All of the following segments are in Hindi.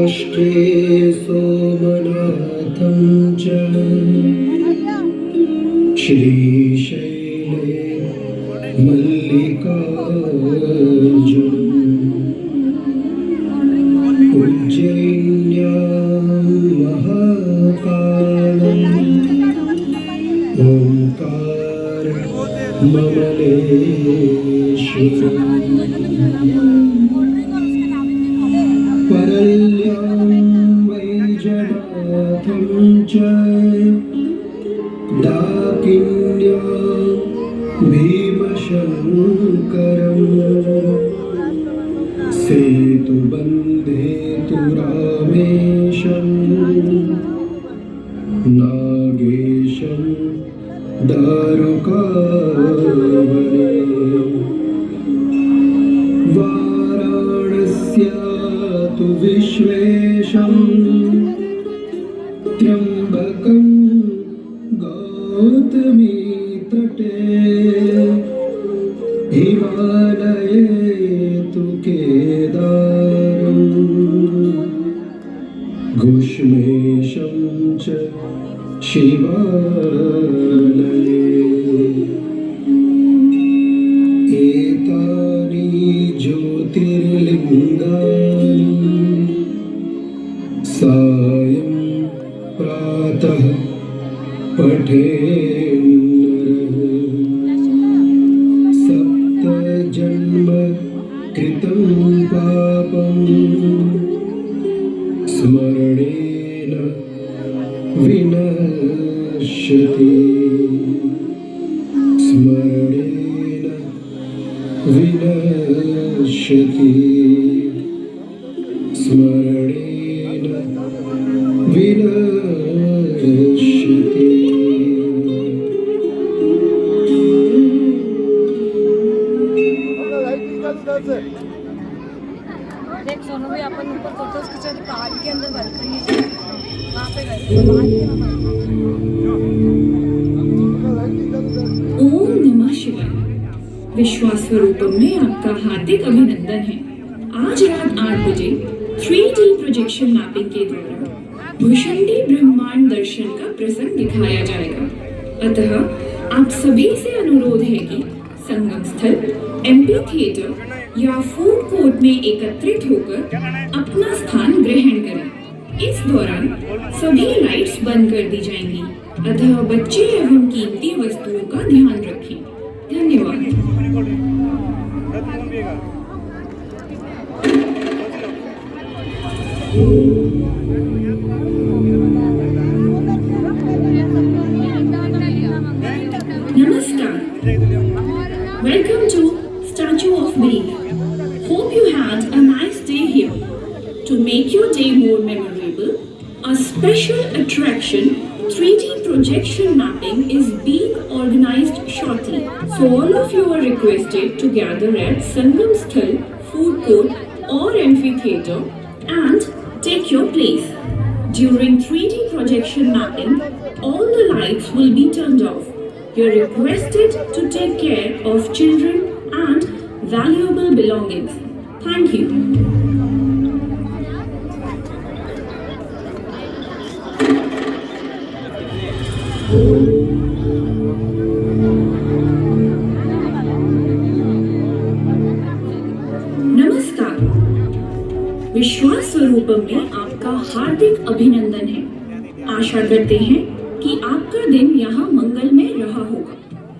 काष्ट्रे सोमनाथं च श्रीशैले मल्लिकार्जुनम् उज्जयिन्यां महाकालम् ओंकारममलेश्वरम् परल्यां वैजनाथं च डाकिन्यां भीमशङ्करम् सेतुबन्धेतु रामेशं नागेशं दारुकावने वाराणस्यातु विश्वेशं त्र्यम्बकं गौतमी तटे हिमालये तु केदारं घुष्मेशं च शिवालये एतानि ज्योतिर्लिङ्गानि सायं प्रातः पठेन्नरः सप्तजन्म कृतं पापं स्मरणेन विनश्यति स्मरणेन विनश्यति स्मरणेन विनश्यति। देख सोनू भी अपन ऊपर फोटो उसके साथ पहाड़ के अंदर बालकनी है वहाँ पे गए। ओम नमः शिवाय। विश्वास स्वरूपम में आपका हार्दिक अभिनंदन है। आज रात 8 बजे 3D प्रोजेक्शन मैपिंग के द्वारा भुषंडी ब्रह्मांड दर्शन का प्रसंग दिखाया जाएगा। अतः आप सभी से अनुरोध है कि संगम स्थल, एमपी थिएटर या फूड कोर्ट में एकत्रित होकर अपना स्थान ग्रहण करें। इस दौरान सभी लाइट्स बंद कर दी जाएंगी, अतः बच्चे एवं कीमती वस्तुओं का ध्यान रखें। धन्यवाद। Namaskar. Welcome to Statue of Belief. Hope you had a nice day here. To make your day more memorable, a special attraction 3D projection mapping is being organized shortly. So all of you are requested to gather at Sangam Sthal, Food Court or Amphitheatre and take your place. During 3D projection mapping, all the lights will be turned off. You're requested to take care of children and valuable belongings. Thank you. नमस्कार। विश्वास स्वरूपम में आपका हार्दिक अभिनंदन है। आशा करते हैं कि आपका दिन यहाँ मंगलमय रहा होगा।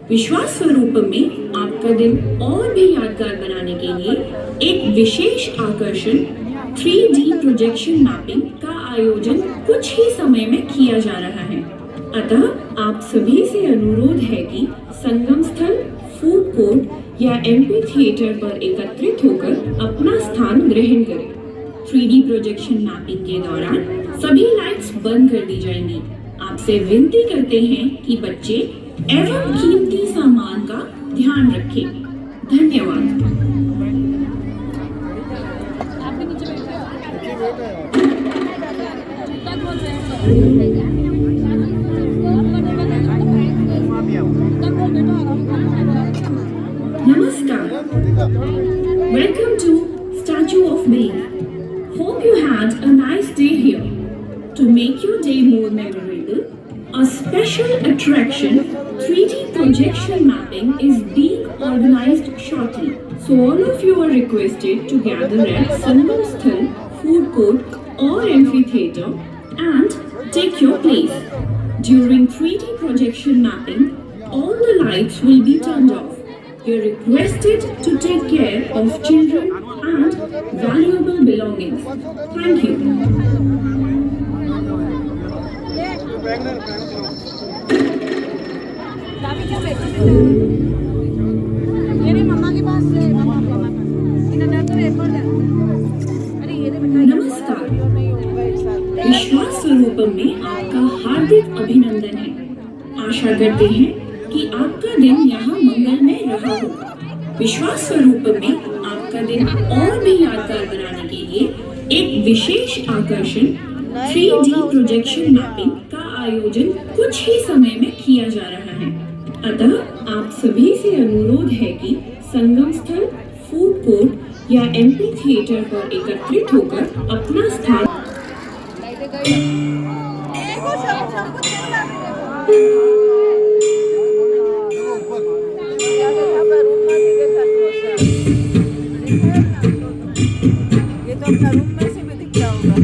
विश्वास स्वरूपम में आपका दिन और भी यादगार बनाने के लिए एक विशेष आकर्षण 3D प्रोजेक्शन मैपिंग का आयोजन कुछ ही समय में किया जा रहा है। अतः आप सभी से अनुरोध है कि संगम स्थल, फूड कोर्ट या एमपी थिएटर पर एकत्रित होकर अपना स्थान ग्रहण करें। 3D प्रोजेक्शन मैपिंग के दौरान सभी लाइट्स बंद कर दी जाएंगी। आपसे विनती करते हैं कि बच्चे एवं कीमती सामान का ध्यान रखें। धन्यवाद। Namaskar. Welcome to Statue of Belief. Hope you had a nice projection mapping is being organized shortly. So all of you are requested to gather at Sangam Sthal, food court or amphitheater and take your place. During 3D projection mapping, all the lights will be turned off. You're requested to take care of children and valuable belongings. Thank you. ये मम्मा के पास है, मम्मा के पास इन्हें डर तो एयरपोर्ट है। अरे ये नमस्कार। विश्वास स्वरूपम में आपका हार्दिक अभिनंदन है। आशा करते हैं कि आपका दिन यहाँ मंगलमय रहा होगा। विश्वास स्वरूपम में आपका दिन और भी यादगार बनाने के लिए एक विशेष आकर्षण 3D प्रोजेक्शन मैपिंग का आयोजन कुछ ही समय में किया जा रहा है। अतः आप सभी से अनुरोध है कि संगम स्थल, फूड कोर्ट या एमपी थिएटर पर एकत्रित होकर अपना स्थान ये तो अपना रूम में से भी दिखता होगा।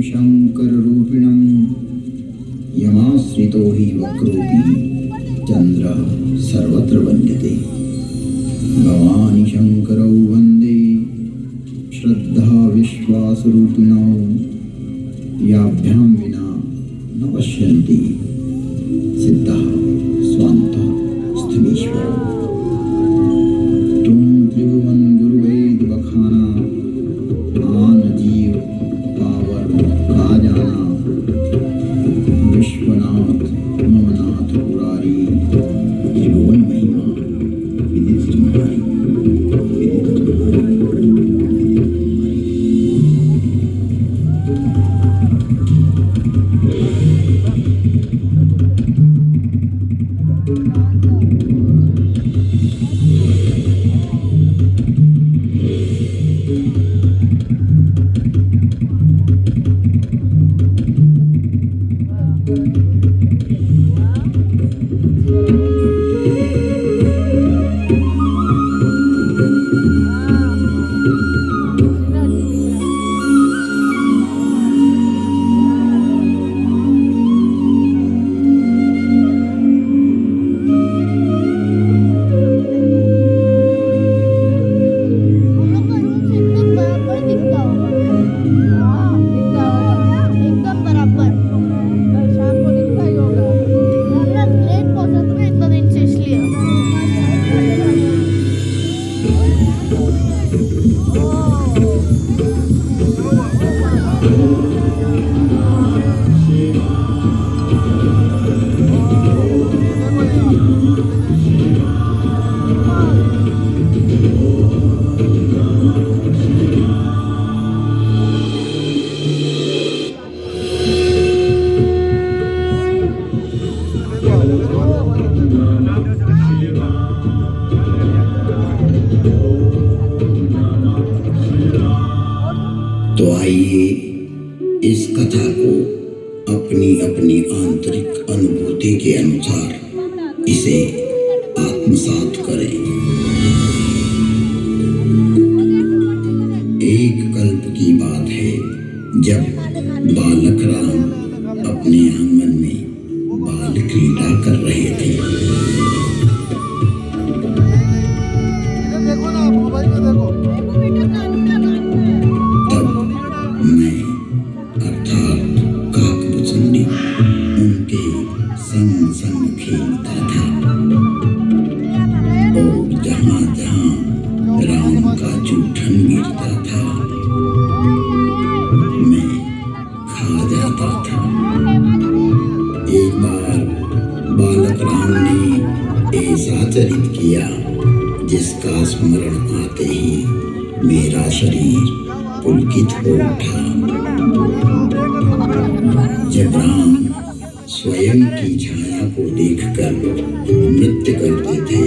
शङ्कररूपिणं यमाश्रितो हि वक्रोऽपि चन्द्रः सर्वत्र वन्द्यते। भवानि शङ्करौ वन्दे श्रद्धा विश्वासरूपिणौ याभ्यां विना न पश्यन्ति सिद्धः स्वान्तः स्थलीश्वरः। तुम त्रिभुवन गुरुवेद बखाना आन जीव पावर का जाना विश्वनाथ ममनाथ पुरारी त्रिभुवन महिमा विदित तुम्हारी विदित तुम्हारी तो आइए इस कथा को अपनी अपनी आंतरिक अनुभूति के अनुसार इसे आत्मसात करें। एक कल्प की बात है जब बालक राम अपने आंगन में बाल क्रीड़ा कर रहे थे। मैं अर्थात काकभुचुंडी उनके संग संग खेलता था और जहाँ जहाँ राम का जूठन गिरता था मैं खा जाता था। एक बार बालक राम ने ऐसा चरित किया जिसका स्मरण आते ही मेरा शरीर पुलकित हो उठा। जब राम स्वयं की छाया को देखकर नृत्य करते थे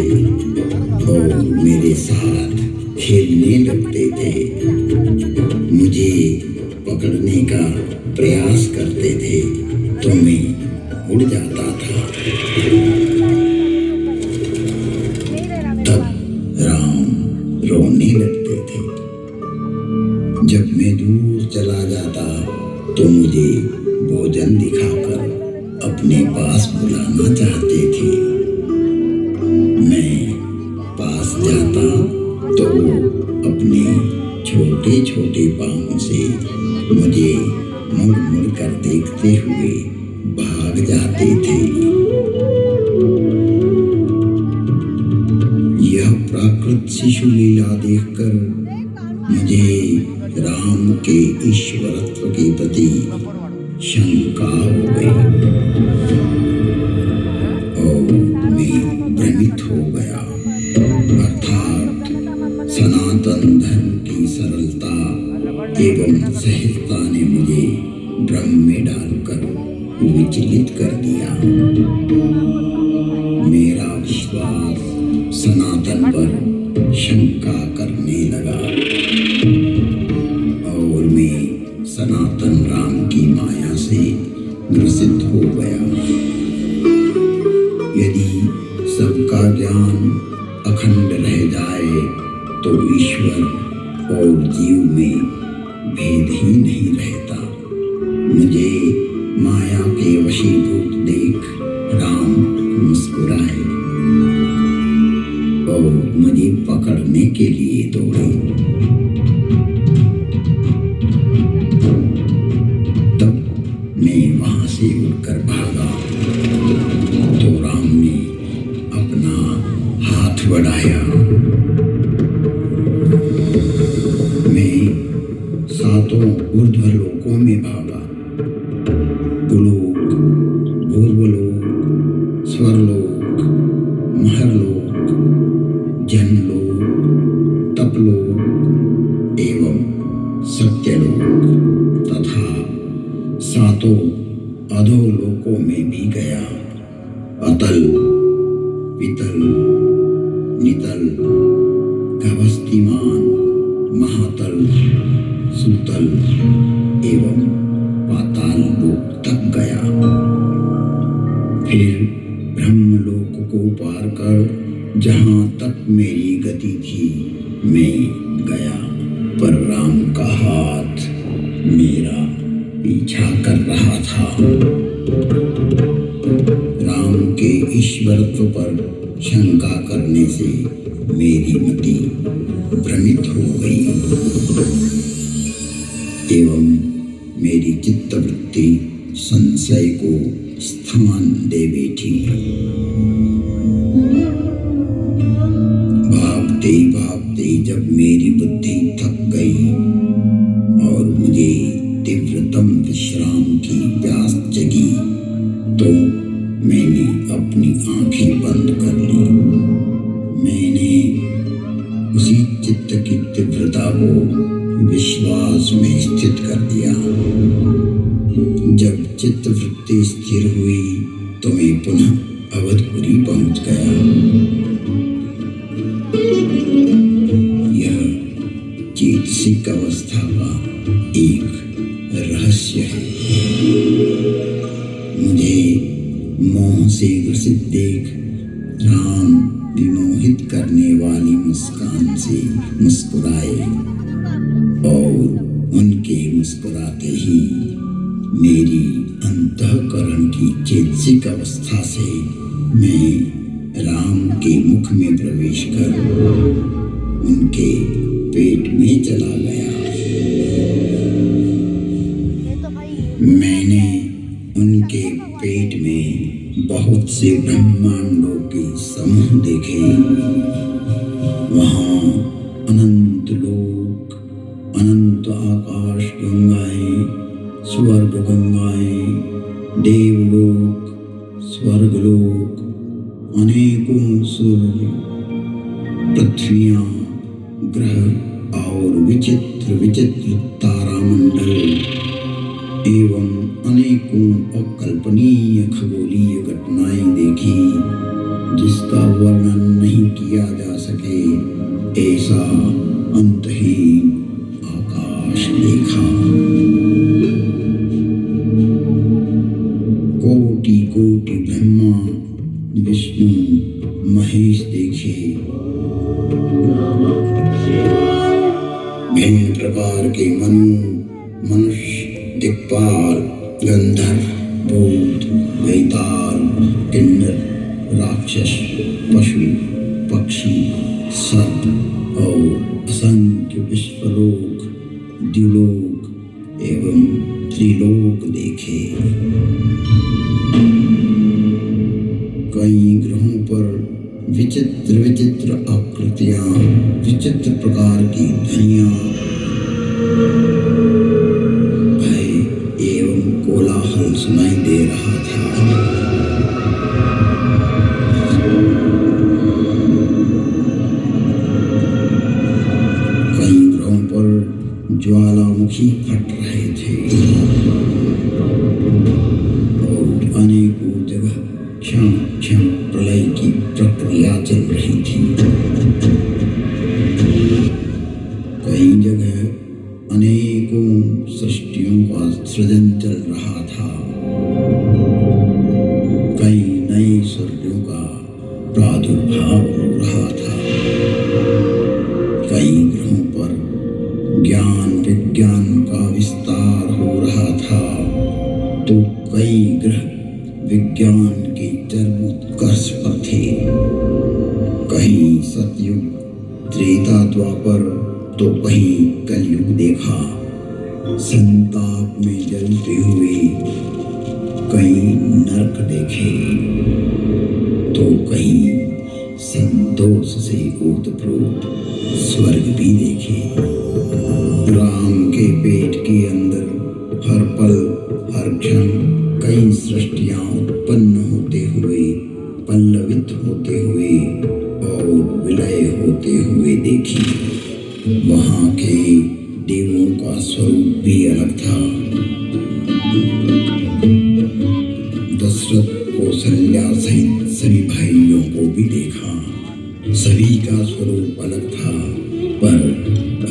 और मेरे साथ खेलने लगते थे, मुझे पकड़ने का प्रयास करते थे तो मैं उड़ जाता था। तब राम रोने लगते थे। जब मैं दूर चला जाता तो मुझे भोजन दिखाकर अपने पास बुलाना चाहते थे। मैं पास जाता तो अपने छोटे छोटे पाँव से मुझे मुड़ मुड़ कर देखते हुए भाग जाते थे। यह प्राकृत शिशु लीला देखकर मुझे राम के ईश्वरत्व के प्रति शंका हो गई और मैं भ्रमित हो गया। अर्थात सनातन धर्म की सरलता एवं सहजता ने मुझे भ्रम में डालकर विचलित कर दिया। मेरा विश्वास सनातन पर शंका करने लगा और मैं सनातन राम की माया से ग्रसित हो गया। यदि सबका ज्ञान अखंड रह जाए तो ईश्वर और जीव में भेद ही नहीं रहता। मुझे माया के वशीभूत देख राम मुस्कुराए और मुझे पकड़ने के लिए दौड़े। तब मैं वहां से उड़कर भागा तो राम ने अपना हाथ बढ़ाया। मैं 7 ऊर्ध्व लोकों में भागा, पुलोक, भूर्वलोक, स्वर्लोक, महरलोक, जनलोक, तपलोक एवं सत्यलोक तथा 7 अधोलोकों में भी गया। अतल, वितल, नितल, गभस्तिमान, महातल, सुतल एवं पाताल लोक तक गया। फिर ब्रह्मलोक को पार कर जहां तक मेरी गति थी मैं गया, पर राम का हाथ मेरा पीछा कर रहा था। राम के ईश्वरत्व पर शंका करने से मेरी मति भ्रमित हो गई एवं मेरी चित्तवृत्ति संशय को स्थान दे बैठी। भागते भागते जब मेरी बुद्धि थक गई और मुझे तीव्रतम विश्राम की प्यास जगी तो मैंने अपनी आंखें बंद कर ली। मैंने उसी चित्त की तीव्रता को विश्वास में स्थित कर दिया। जब चित्तवृत्ति स्थिर हुई तो मैं पुनः अवधपुरी पहुंच गया। यह चेतसिक अवस्था का एक रहस्य है। मुझे मोह से ग्रसित देख राम विमोहित करने वाली मुस्कान से मुस्कुराए और उनके मुस्कुराते ही मेरी अंतःकरण की चेतसिक अवस्था से मैं राम के मुख में प्रवेश कर उनके पेट में चला गया। मैंने उनके पेट में बहुत से ब्रह्मांडों के समूह देखे। वहाँ अनंत लोक, अनंत आकाश गंगाएं, स्वर्ग गंगाएं, देवलोक, स्वर्गलोक, अनेकों सूर्य, पृथ्वियां, ग्रह और विचित्र विचित्र तारामंडल एवं अनेकों अकल्पनीय खगोलीय घटनाएं देखी जिसका वर्णन नहीं किया जा सके। ऐसा अंतहीन आकाश देखा। कोटि कोटि ब्रह्मा विष्णु महेश देखे। भिन्न प्रकार के मनुष्य, दिक्पाल, गंधर्व, भूत, वैताल, किन्नर, राक्षस, पशु, पक्षी, सर्प और असंख्य विश्वलोक, द्युलोक एवं त्रिलोक देखे। कई ग्रहों पर विचित्र विचित्र आकृतियां, विचित्र प्रकार की ध्वनियां, भय एवं कोलाहल सुनाई दे रहा था। कई ग्रहों पर ज्वालामुखी फट रहे थे और अनेकों जगह क्षण क्षण प्रलय की प्रक्रिया चल रही थी। कई जगह अनेकों सृष्टियों का सृजन चल रहा था। कई नए सूर्यों का प्रादुर्भाव हो रहा था। कई ग्रहों पर ज्ञान विज्ञान का विस्तार हो रहा था। कई ग्रह विज्ञान के चरमोत्कर्ष पर थे। कहीं सतयुग त्रेता द्वापर तो कहीं कलयुग देखा। संताप में जलते हुए कई नरक देखे तो कहीं संतोष से ओतप्रोत स्वर्ग भी देखे। राम के पेट के अंदर हर पल हर क्षण कई सृष्टियां उत्पन्न होते हुए, पल्लवित होते हुए और विलय होते हुए देखी। वहां के देवों का स्वरूप भी अलग था। दशरथ कौशल्या सहित सभी भाइयों को भी देखा। सभी का स्वरूप अलग था, पर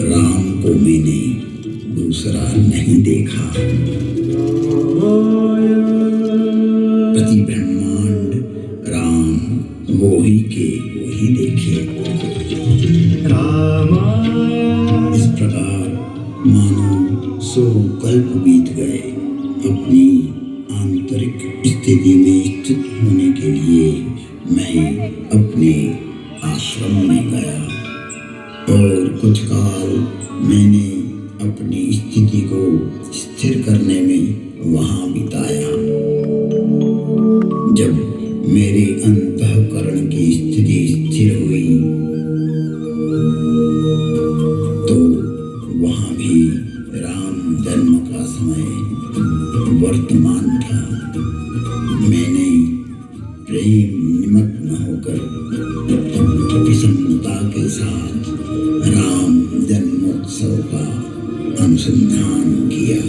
राम को मैंने दूसरा नहीं देखा। प्रति ब्रह्मांड राम वो ही के वो ही देखे। इस प्रकार मानो 100 कल्प बीत गए। अपनी आंतरिक स्थिति में स्थित होने के लिए मैं अपने आश्रम में गया और कुछ काल मैंने अपनी स्थिति को स्थिर करने में वहां बिताया। जब मेरे अंतःकरण की स्थिति स्थिर हुई तो वहां भी राम जन्म का समय वर्तमान था। मैंने प्रेम निमग्न होकर विषमता के साथ राम जन्मोत्सव का अनुसंधान किया।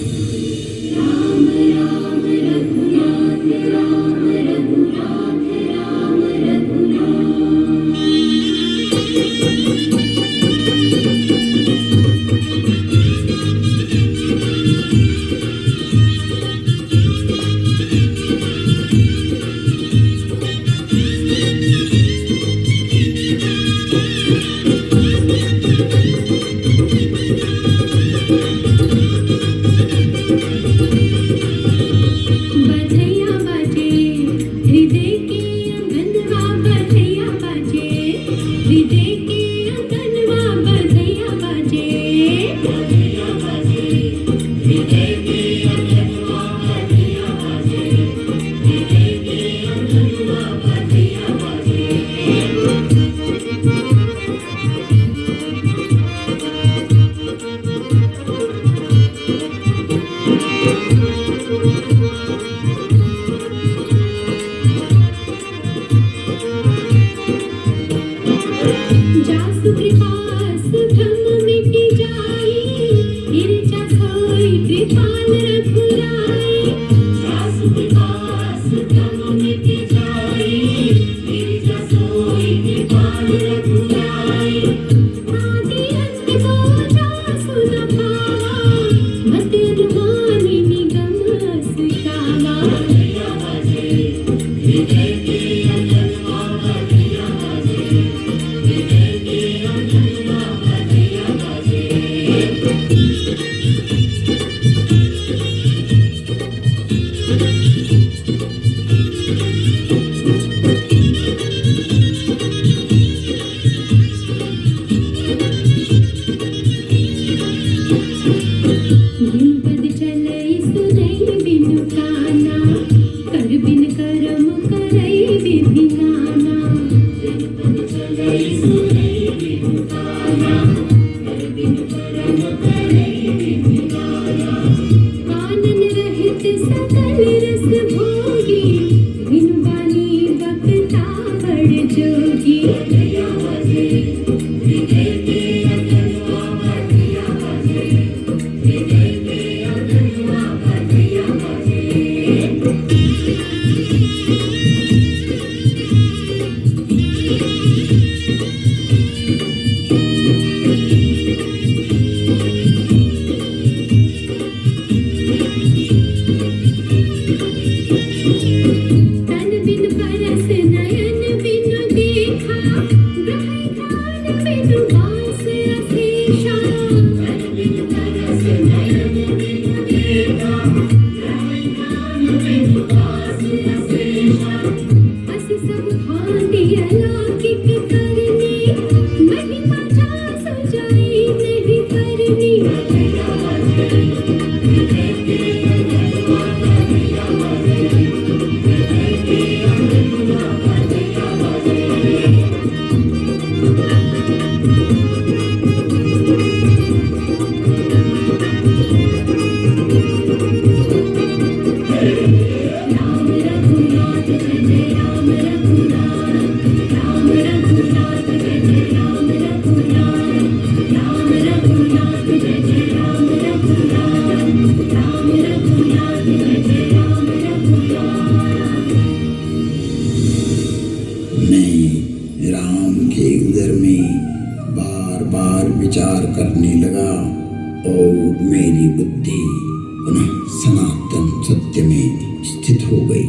पुनः सनातन सत्य में स्थित हो गई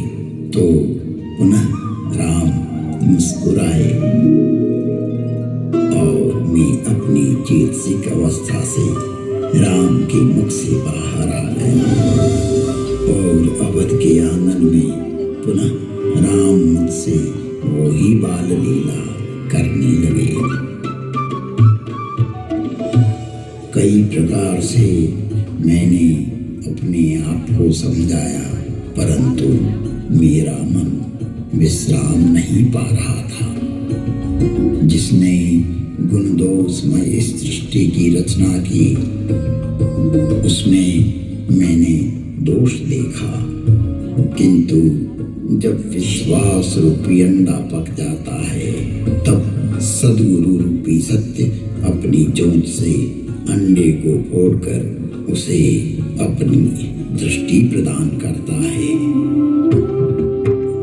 तो पुनः राम मुस्कुराए और मैं अपनी चेतसिक अवस्था से राम के मुख से बाहर आ गया और अवध के आंगन में पुनः राम मुझसे वही बाल लीला करने लगे। कई प्रकार से मैंने अपने आप को समझाया, परंतु मेरा मन विश्राम नहीं पा रहा था। जिसने गुणदोषमय इस सृष्टि की रचना की, उसमें मैंने दोष देखा, किंतु जब विश्वास रूपी अंडा पक जाता है, तब सद्गुरु रूपी सत्य अपनी चोंच से अंडे को फोड़कर उसे अपनी दृष्टि प्रदान करता है।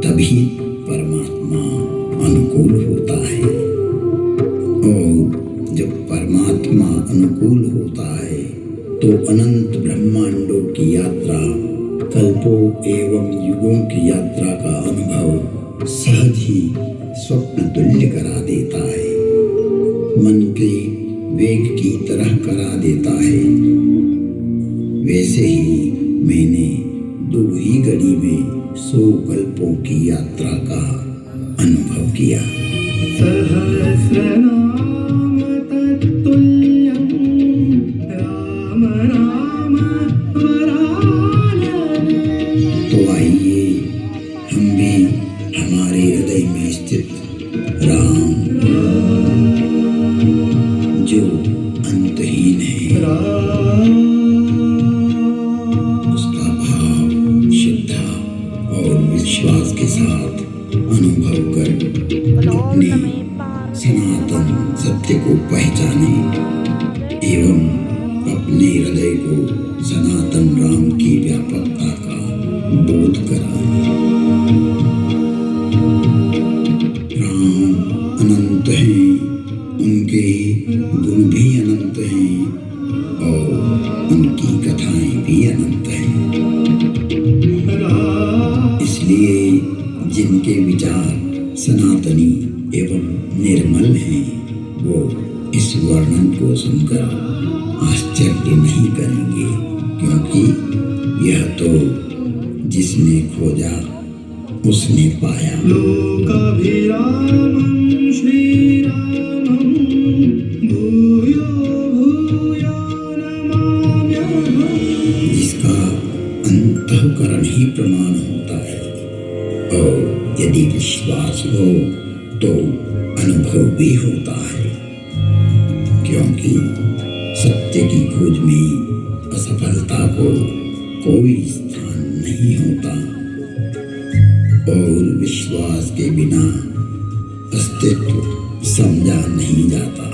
तभी परमात्मा अनुकूल होता है और जब परमात्मा अनुकूल होता है तो अनंत ब्रह्मांडों की यात्रा, कल्पों एवं युगों की यात्रा का अनुभव सहज ही स्वप्न तुल्य करा देता है, मन के वेग की तरह करा देता है। वैसे ही मैंने 2 ही घड़ी में 100 कल्पों की यात्रा का अनुभव किया। सहस्रनाम तत्तुल्यं राम राम वरानने। तो आइए हम भी हमारे हृदय में स्थित राम जो अंतहीन है, उसका भाव, श्रद्धा और विश्वास के साथ अनुभव कर अपने सनातन सत्य को पहचाने एवं अपने हृदय को सनातन राम की व्यापकता का बोध कराए। राम अनंत हैं, उनके गुण भी अनंत हैं और उनकी कथाएं भी अनंत हैं। इसलिए जिनके विचार सनातनी एवं निर्मल हैं, वो इस वर्णन को सुनकर आश्चर्य नहीं करेंगे, क्योंकि यह तो जिसने खोजा उसने पाया। लोकाभिरामं श्रीरामं भूयो भूयो नमाम्यहम्। जिसका अंतःकरण ही प्रमाण होता है और यदि विश्वास हो तो अनुभव भी होता है, क्योंकि सत्य की खोज में असफलता को कोई स्थान नहीं होता और विश्वास के बिना अस्तित्व समझा नहीं जाता।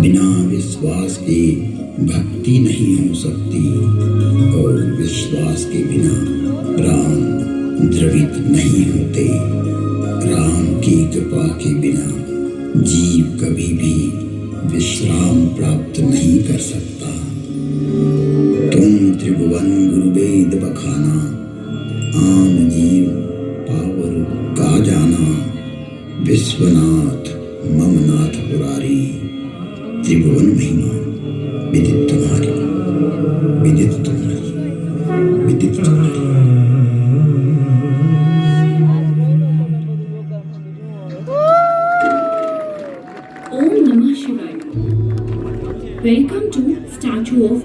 बिना विश्वास के भक्ति नहीं हो सकती और विश्वास के बिना प्राण द्रवित नहीं होते। राम की कृपा के बिना जीव कभी भी विश्राम प्राप्त नहीं कर सकता। तुम त्रिभुवन गुरु वेद बखाना, आन जीव पावर का जाना। विश्वनाथ ममनाथ पुरारी, त्रिभुवन महिमा विदित तुम्हारी, विदित तुम्हारी, विदित तुम्हारी। Om Namah Shivaya. Welcome to Statue of